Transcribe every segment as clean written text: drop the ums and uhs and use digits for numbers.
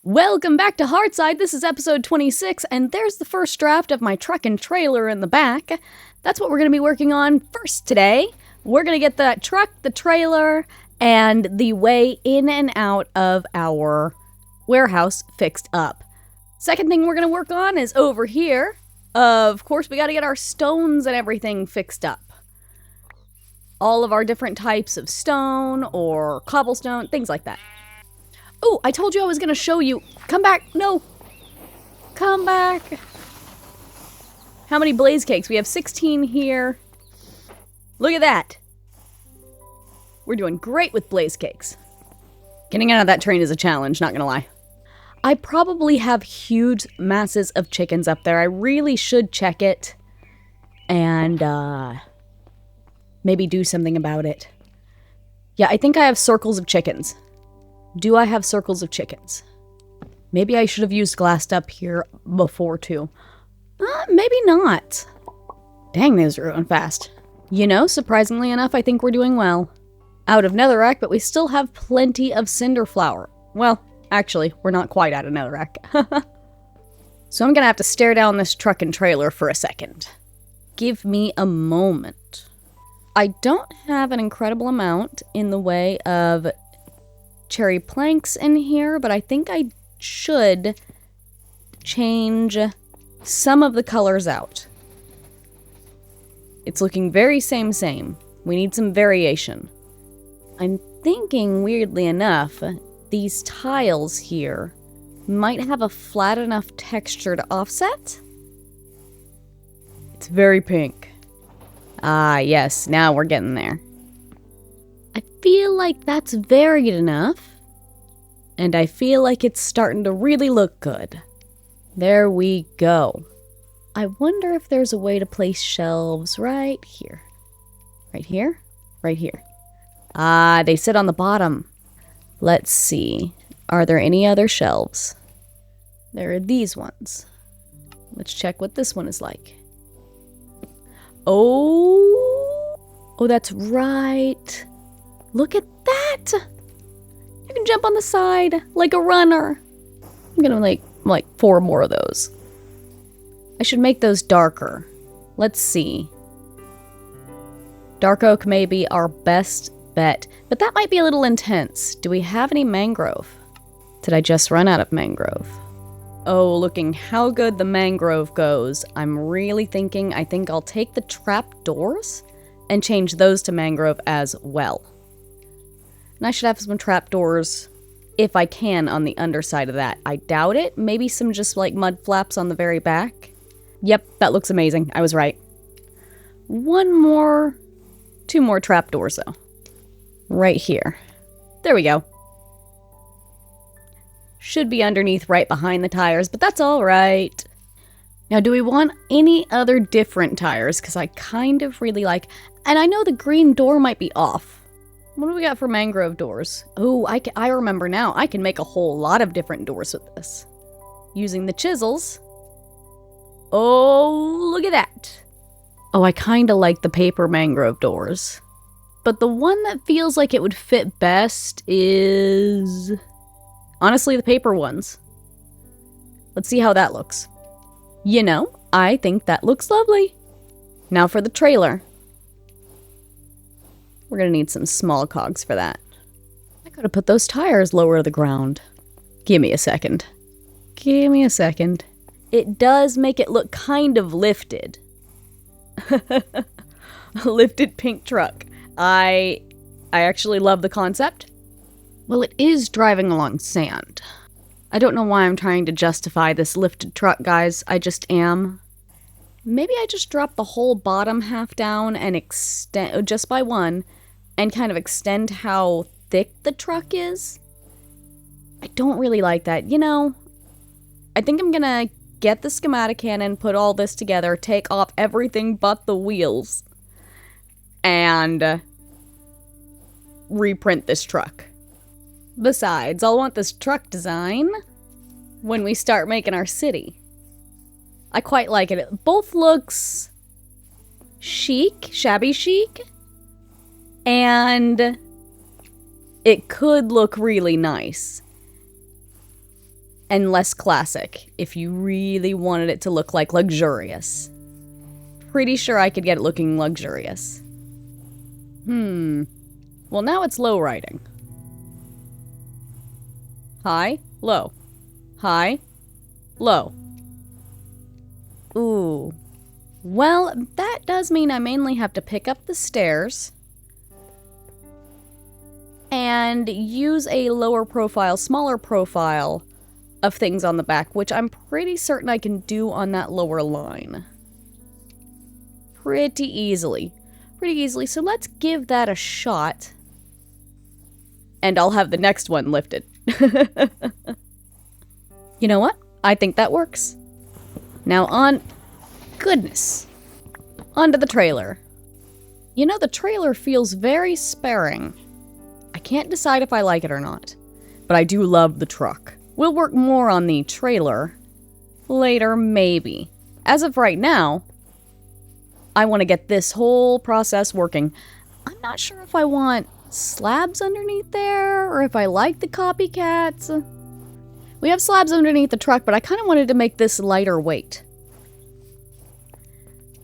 Welcome back to Hearthside. This is episode 26, and there's the first draft of my truck and trailer in the back. That's what we're going to be working on first today. We're going to get the truck, the trailer, and the way in and out of our warehouse fixed up. Second thing we're going to work on is over here. Of course, we got to get our stones and everything fixed up. All of our different types of stone or cobblestone, things like that. Oh, I told you I was going to show you. Come back. No. Come back. How many blaze cakes? We have 16 here. Look at that. We're doing great with blaze cakes. Getting out of that train is a challenge, not going to lie. I probably have huge masses of chickens up there. I really should check it and maybe do something about it. Yeah, I think I have circles of chickens. Do I have circles of chickens? Maybe I should have used glassed up here before too. Maybe not. Dang, those are going fast. You know, surprisingly enough, I think we're doing well. Out of netherrack, but we still have plenty of cinder flour. Well, actually, we're not quite out of netherrack. So I'm gonna have to stare down this truck and trailer for a second. Give me a moment. I don't have an incredible amount in the way of cherry planks in here, but I think I should change some of the colors out. It's looking very same. We need some variation. I'm thinking, weirdly enough, these tiles here might have a flat enough texture to offset. It's very pink. Ah, yes, now we're getting there. I feel like that's varied enough, and I feel like it's starting to really look good. There we go. I wonder if there's a way to place shelves right here. Right here? Right here. Ah, they sit on the bottom. Let's see. Are there any other shelves? There are these ones. Let's check what this one is like. Oh, that's right. Look at that! You can jump on the side like a runner. I'm gonna make like 4 more of those. I should make those darker. Let's see. Dark oak may be our best bet, but that might be a little intense. Do we have any mangrove? Did I just run out of mangrove? Oh, looking how good the mangrove goes. I'm really thinking I think I'll take the trapdoors and change those to mangrove as well. And I should have some trapdoors, if I can, on the underside of that. I doubt it. Maybe some just like mud flaps on the very back. Yep, that looks amazing. I was right. 2 more trapdoors though. Right here. There we go. Should be underneath right behind the tires, but that's all right. Now, do we want any other different tires? Because I kind of really like... And I know the green door might be off. What do we got for mangrove doors? Oh, I remember now. I can make a whole lot of different doors with this. Using the chisels. Oh, look at that. Oh, I kind of like the paper mangrove doors. But the one that feels like it would fit best is... honestly, the paper ones. Let's see how that looks. You know, I think that looks lovely. Now for the trailer. We're gonna need some small cogs for that. I gotta put those tires lower to the ground. Give me a second. Give me a second. It does make it look kind of lifted. A lifted pink truck. I actually love the concept. Well, it is driving along sand. I don't know why I'm trying to justify this lifted truck, guys. I just am. Maybe I just drop the whole bottom half down and extend, just by one, and kind of extend how thick the truck is. I don't really like that. You know, I think I'm gonna get the schematic cannon, put all this together, take off everything but the wheels, and reprint this truck. Besides, I'll want this truck design when we start making our city. I quite like it. It both looks chic, shabby chic, and it could look really nice. and less classic if you really wanted it to look like luxurious. Pretty sure I could get it looking luxurious. Well, now it's low riding. High, low. High, low. Ooh. Well, that does mean I mainly have to pick up the stairs and use a lower profile, smaller profile of things on the back, which I'm pretty certain I can do on that lower line. Pretty easily. So let's give that a shot. And I'll have the next one lifted. You know what? I think that works. Now on... Goodness. Onto the trailer. You know, the trailer feels very sparing. I can't decide if I like it or not. But I do love the truck. We'll work more on the trailer later, maybe. As of right now, I want to get this whole process working. I'm not sure if I want slabs underneath there, or if I like the copycats. We have slabs underneath the truck, but I kind of wanted to make this lighter weight.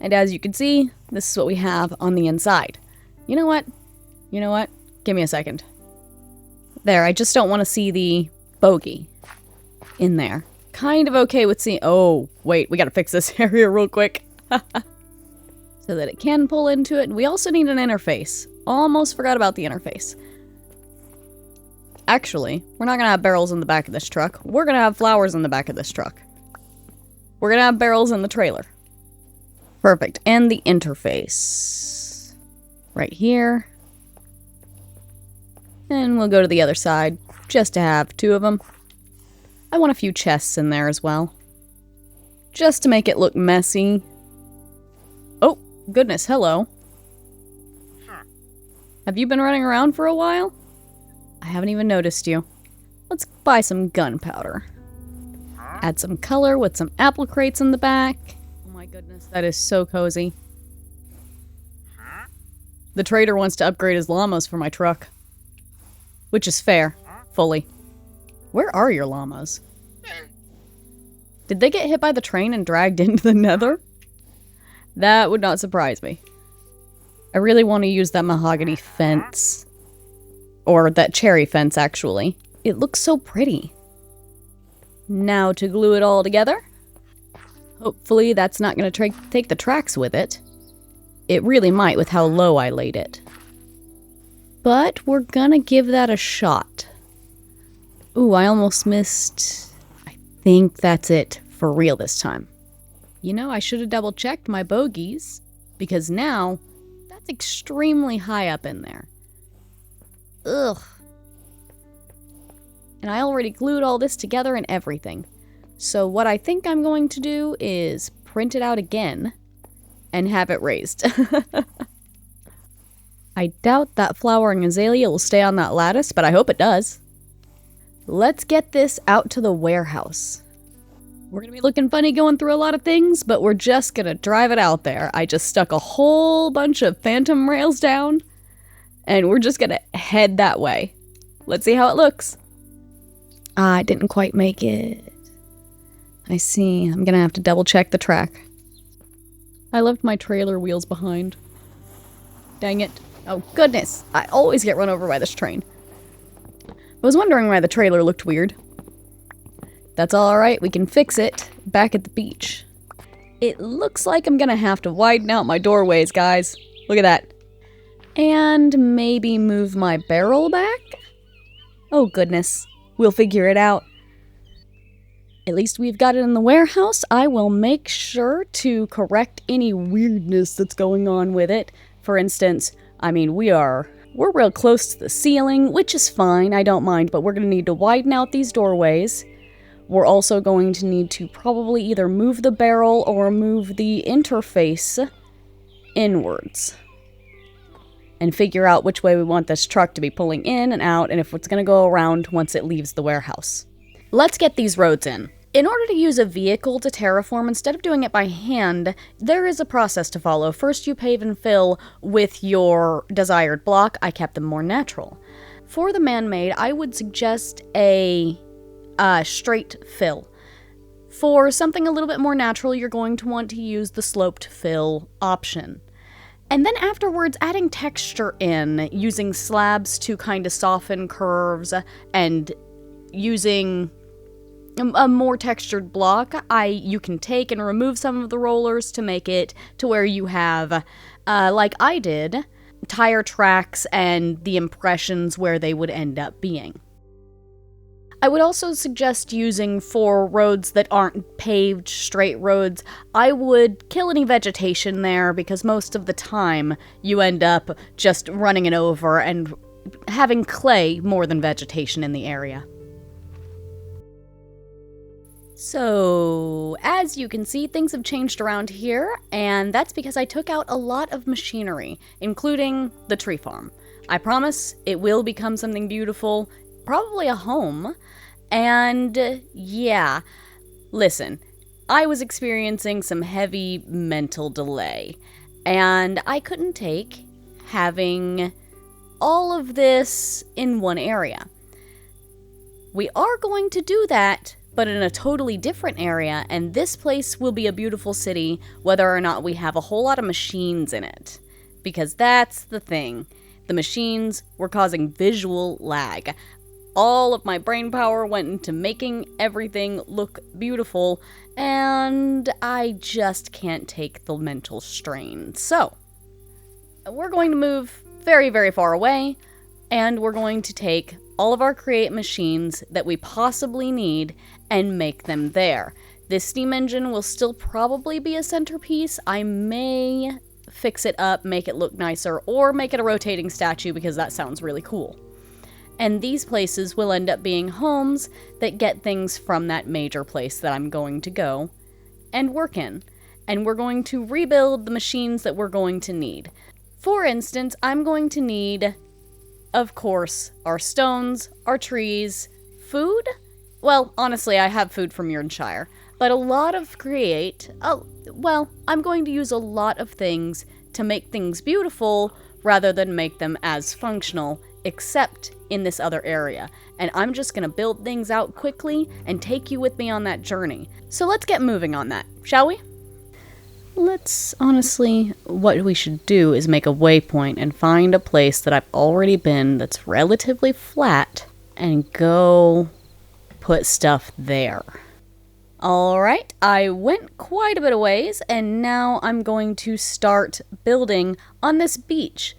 And as you can see, this is what we have on the inside. You know what? Give me a second. There, I just don't want to see the bogey in there. Kind of okay with seeing... Oh, wait, we gotta fix this area real quick. So that it can pull into it. And we also need an interface. Almost forgot about the interface. Actually, we're not gonna have barrels in the back of this truck. We're gonna have flowers in the back of this truck. We're gonna have barrels in the trailer. Perfect. And the interface. Right here. And we'll go to the other side, just to have two of them. I want a few chests in there as well. Just to make it look messy. Oh, goodness, hello. Have you been running around for a while? I haven't even noticed you. Let's buy some gunpowder. Add some color with some apple crates in the back. Oh my goodness, that is so cozy. The trader wants to upgrade his llamas for my truck. Which is fair, fully. Where are your llamas? Did they get hit by the train and dragged into the nether? That would not surprise me. I really want to use that mahogany fence. Or that cherry fence, actually. It looks so pretty. Now to glue it all together. Hopefully that's not going to take the tracks with it. It really might with how low I laid it. But we're gonna give that a shot. Ooh, I almost missed... I think that's it for real this time. You know, I should have double-checked my bogeys, because now, that's extremely high up in there. Ugh. And I already glued all this together and everything. So what I think I'm going to do is print it out again and have it raised. I doubt that flowering azalea will stay on that lattice, but I hope it does. Let's get this out to the warehouse. We're gonna be looking funny going through a lot of things, but we're just gonna drive it out there. I just stuck a whole bunch of phantom rails down, and we're just gonna head that way. Let's see how it looks. I didn't quite make it. I see. I'm gonna have to double check the track. I left my trailer wheels behind. Dang it. Oh, goodness. I always get run over by this train. I was wondering why the trailer looked weird. That's alright, we can fix it back at the beach. It looks like I'm gonna have to widen out my doorways, guys. Look at that. And maybe move my barrel back? Oh, goodness. We'll figure it out. At least we've got it in the warehouse. I will make sure to correct any weirdness that's going on with it. For instance, I mean, we're real close to the ceiling, which is fine, I don't mind, but we're going to need to widen out these doorways. We're also going to need to probably either move the barrel or move the interface inwards. And figure out which way we want this truck to be pulling in and out, and if it's going to go around once it leaves the warehouse. Let's get these roads in. In order to use a vehicle to terraform, instead of doing it by hand, there is a process to follow. First, you pave and fill with your desired block. I kept them more natural. For the man-made, I would suggest a straight fill. For something a little bit more natural, you're going to want to use the sloped fill option. And then afterwards, adding texture in, using slabs to kind of soften curves, and using a more textured block, you can take and remove some of the rollers to make it to where you have, like I did, tire tracks and the impressions where they would end up being. I would also suggest using, for roads that aren't paved straight roads, I would kill any vegetation there, because most of the time you end up just running it over and having clay more than vegetation in the area. So, as you can see, things have changed around here, and that's because I took out a lot of machinery, including the tree farm. I promise it will become something beautiful, probably a home, and yeah, listen, I was experiencing some heavy mental delay, and I couldn't take having all of this in one area. We are going to do that, but in a totally different area, and this place will be a beautiful city whether or not we have a whole lot of machines in it. Because that's the thing. The machines were causing visual lag. All of my brain power went into making everything look beautiful, and I just can't take the mental strain. So, we're going to move very, very far away, and we're going to take all of our create machines that we possibly need and make them there. This steam engine will still probably be a centerpiece. I may fix it up, make it look nicer, or make it a rotating statue because that sounds really cool. And these places will end up being homes that get things from that major place that I'm going to go and work in. And we're going to rebuild the machines that we're going to need. For instance, I'm going to need, of course, our stones, our trees, food. Well, honestly, I have food from Yurnshire, but a lot of I'm going to use a lot of things to make things beautiful rather than make them as functional, except in this other area. And I'm just gonna build things out quickly and take you with me on that journey. So let's get moving on that, shall we? What we should do is make a waypoint and find a place that I've already been that's relatively flat and go put stuff there. Alright, I went quite a bit of ways, and now I'm going to start building on this beach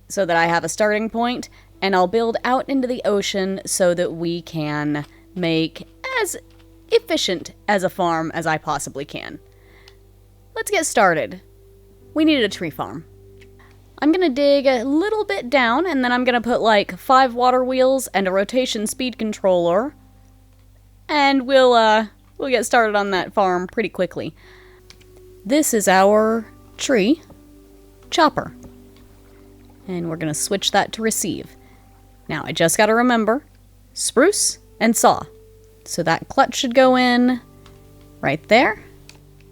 so that I have a starting point, and I'll build out into the ocean so that we can make as efficient as a farm as I possibly can. Let's get started. We needed a tree farm. I'm gonna dig a little bit down, and then I'm gonna put like 5 water wheels and a rotation speed controller, and we'll get started on that farm pretty quickly. This is our tree chopper, and we're gonna switch that to receive. Now I just gotta remember spruce and saw, so that clutch should go in right there.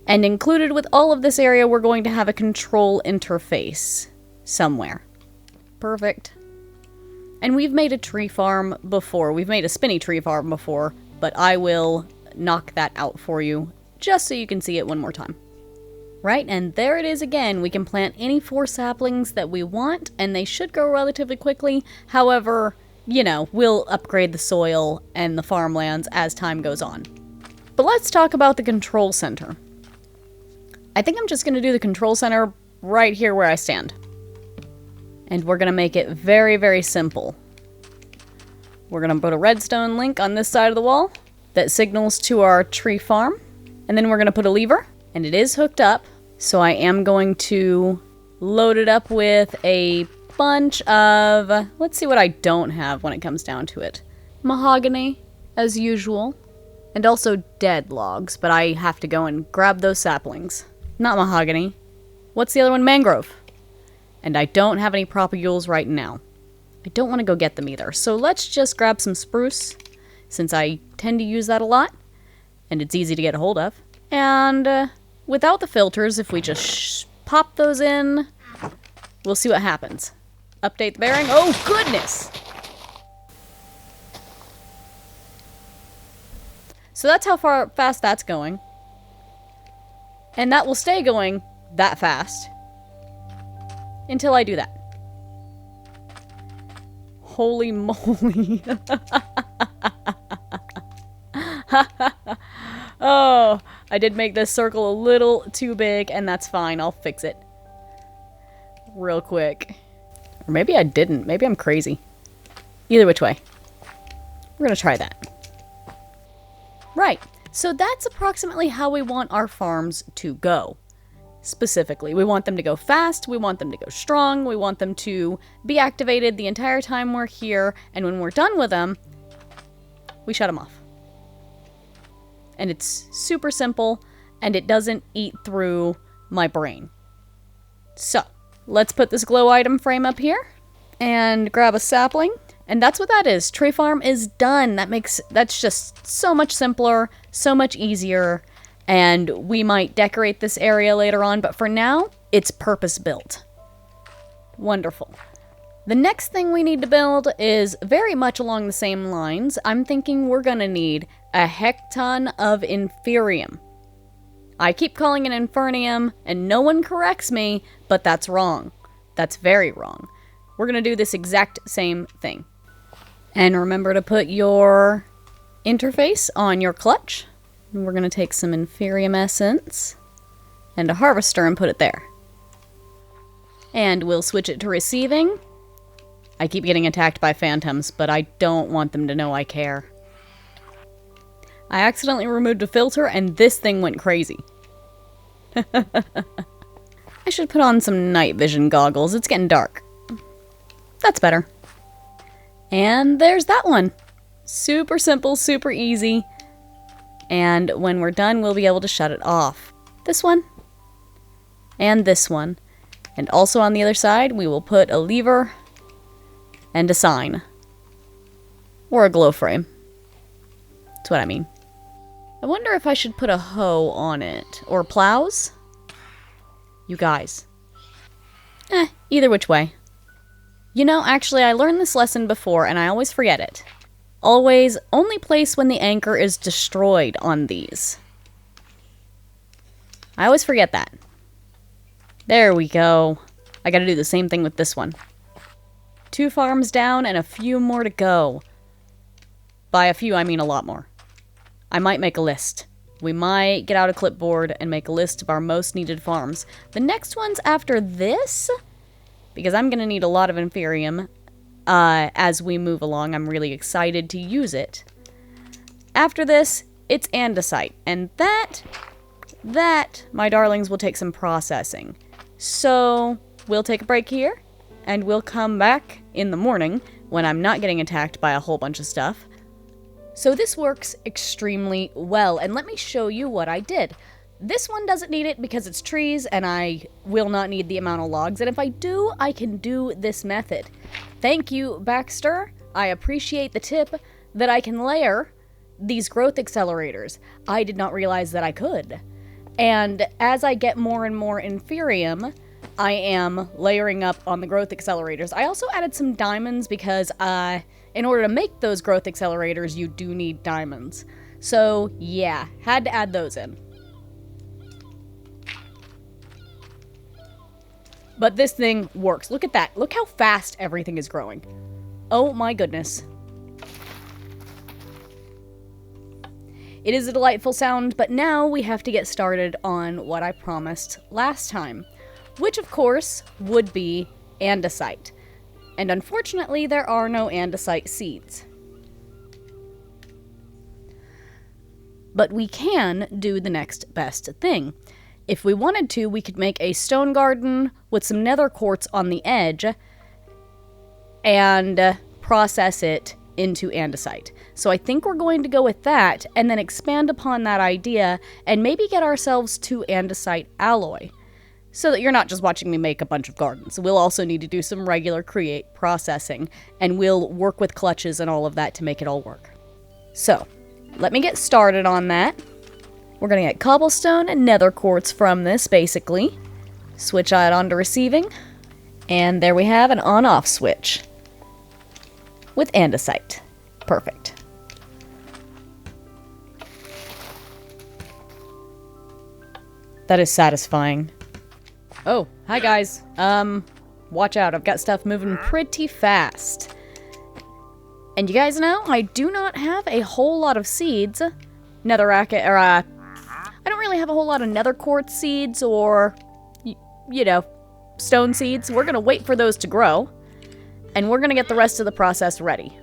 And included with all of this area, we're going to have a control interface somewhere. Perfect. And we've made a tree farm before. We've made a spinny tree farm before, but I will knock that out for you just so you can see it one more time. Right, and there it is again. We can plant any 4 saplings that we want, and they should grow relatively quickly. However, we'll upgrade the soil and the farmlands as time goes on. But let's talk about the control center. I think I'm just going to do the control center right here where I stand. And we're going to make it very, very simple. We're going to put a redstone link on this side of the wall that signals to our tree farm. And then we're going to put a lever, and it is hooked up. So I am going to load it up with a bunch of, let's see what I don't have when it comes down to it. Mahogany, as usual. And also dead logs, but I have to go and grab those saplings. Not mahogany. What's the other one? Mangrove. And I don't have any propagules right now. I don't want to go get them either. So let's just grab some spruce, since I tend to use that a lot, and it's easy to get a hold of. And without the filters, if we just pop those in, we'll see what happens. Update the bearing. Oh, goodness! So that's how fast that's going. And that will stay going that fast until I do that. Holy moly. Oh, I did make this circle a little too big, and that's fine. I'll fix it real quick. Or maybe I didn't. Maybe I'm crazy. Either which way. We're going to try that. Right. So that's approximately how we want our farms to go. Specifically, we want them to go fast, we want them to go strong, we want them to be activated the entire time we're here, and when we're done with them, we shut them off. And it's super simple, and it doesn't eat through my brain. So, let's put this glow item frame up here, and grab a sapling, and that's what that is. Tree farm is done. That's just so much simpler, so much easier, and we might decorate this area later on, but for now, it's purpose-built. Wonderful. The next thing we need to build is very much along the same lines. I'm thinking we're gonna need a heck ton of Inferium. I keep calling it Infernium, and no one corrects me, but that's wrong. That's very wrong. We're gonna do this exact same thing. And remember to put your interface on your clutch. We're going to take some Inferium Essence and a Harvester and put it there. And we'll switch it to receiving. I keep getting attacked by phantoms, but I don't want them to know I care. I accidentally removed a filter and this thing went crazy. I should put on some night vision goggles. It's getting dark. That's better. And there's that one. Super simple, super easy. And when we're done, we'll be able to shut it off. This one. And this one. And also on the other side, we will put a lever and a sign. Or a glow frame. That's what I mean. I wonder if I should put a hoe on it. Or plows? You guys. Either which way. You know, actually, I learned this lesson before, and I always forget it. Always only place when the anchor is destroyed on these. I always forget that. There we go. I gotta do the same thing with this one. 2 farms down and a few more to go. By a few, I mean a lot more. I might make a list. We might get out a clipboard and make a list of our most needed farms. The next one's after this, because I'm gonna need a lot of Inferium. As we move along, I'm really excited to use it. After this, it's andesite, and that, my darlings, will take some processing. So, we'll take a break here, and we'll come back in the morning when I'm not getting attacked by a whole bunch of stuff. So this works extremely well, and let me show you what I did. This one doesn't need it because it's trees, and I will not need the amount of logs, and if I do, I can do this method. Thank you, Baxter. I appreciate the tip that I can layer these growth accelerators. I did not realize that I could. And as I get more and more Inferium, I am layering up on the growth accelerators. I also added some diamonds because in order to make those growth accelerators, you do need diamonds. So yeah, had to add those in. But this thing works. Look at that. Look how fast everything is growing. Oh my goodness. It is a delightful sound, but now we have to get started on what I promised last time, which of course would be andesite. And unfortunately, there are no andesite seeds. But we can do the next best thing. If we wanted to, we could make a stone garden with some nether quartz on the edge and process it into andesite. So I think we're going to go with that and then expand upon that idea and maybe get ourselves to andesite alloy so that you're not just watching me make a bunch of gardens. We'll also need to do some regular create processing, and we'll work with clutches and all of that to make it all work. So let me get started on that. We're going to get cobblestone and nether quartz from this, basically. Switch that on to receiving. And there we have an on-off switch. With andesite. Perfect. That is satisfying. Oh, hi guys. Watch out. I've got stuff moving pretty fast. And you guys know, I do not have a whole lot of seeds. Netherrack, or, I don't really have a whole lot of nether quartz seeds or, you know, stone seeds. We're gonna wait for those to grow. And we're gonna get the rest of the process ready.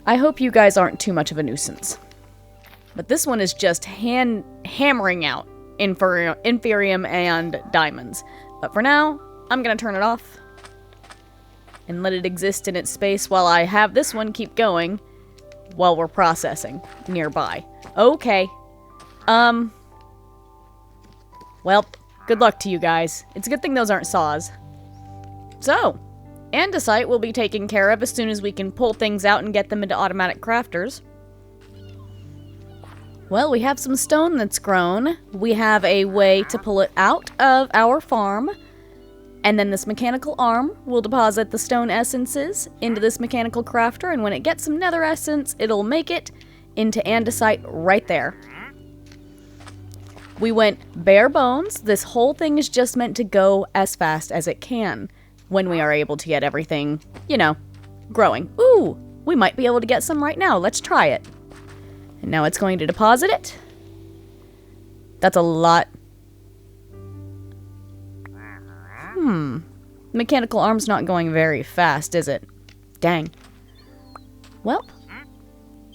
I hope you guys aren't too much of a nuisance. But this one is just hammering out inferium and diamonds. But for now, I'm gonna turn it off and let it exist in its space while I have this one keep going while we're processing nearby. Okay. Well, good luck to you guys. It's a good thing those aren't saws. So, andesite will be taken care of as soon as we can pull things out and get them into automatic crafters. Well, we have some stone that's grown. We have a way to pull it out of our farm. And then this mechanical arm will deposit the stone essences into this mechanical crafter, and when it gets some nether essence, it'll make it into andesite right there. We went bare bones. This whole thing is just meant to go as fast as it can when we are able to get everything, you know, growing. Ooh, we might be able to get some right now. Let's try it. And now it's going to deposit it. That's a lot. Mechanical arm's not going very fast, is it? Dang. Well.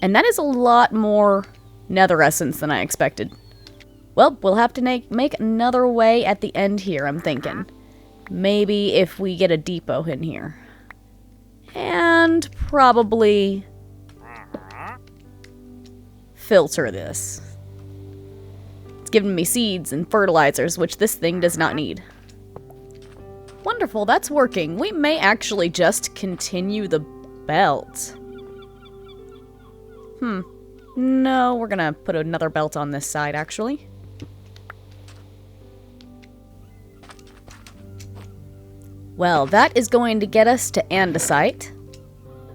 And that is a lot more nether essence than I expected. Well, we'll have to make another way at the end here, I'm thinking. Maybe if we get a depot in here. And probably filter this. It's giving me seeds and fertilizers, which this thing does not need. Wonderful, that's working. We may actually just continue the belt. No, we're gonna put another belt on this side, actually. Well, that is going to get us to andesite.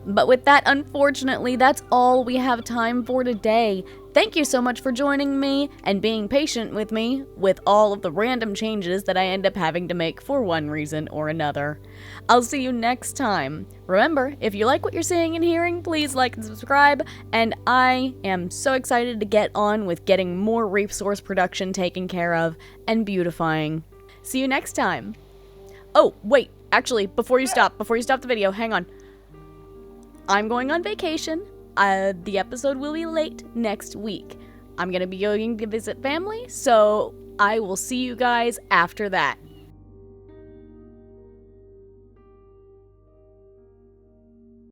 But with that, unfortunately, that's all we have time for today. Thank you so much for joining me and being patient with me with all of the random changes that I end up having to make for one reason or another. I'll see you next time. Remember, if you like what you're seeing and hearing, please like and subscribe, and I am so excited to get on with getting more resource production taken care of and beautifying. See you next time. Oh, wait, actually, before you stop the video, hang on. I'm going on vacation. The episode will be late next week. I'm gonna be going to visit family, so I will see you guys after that.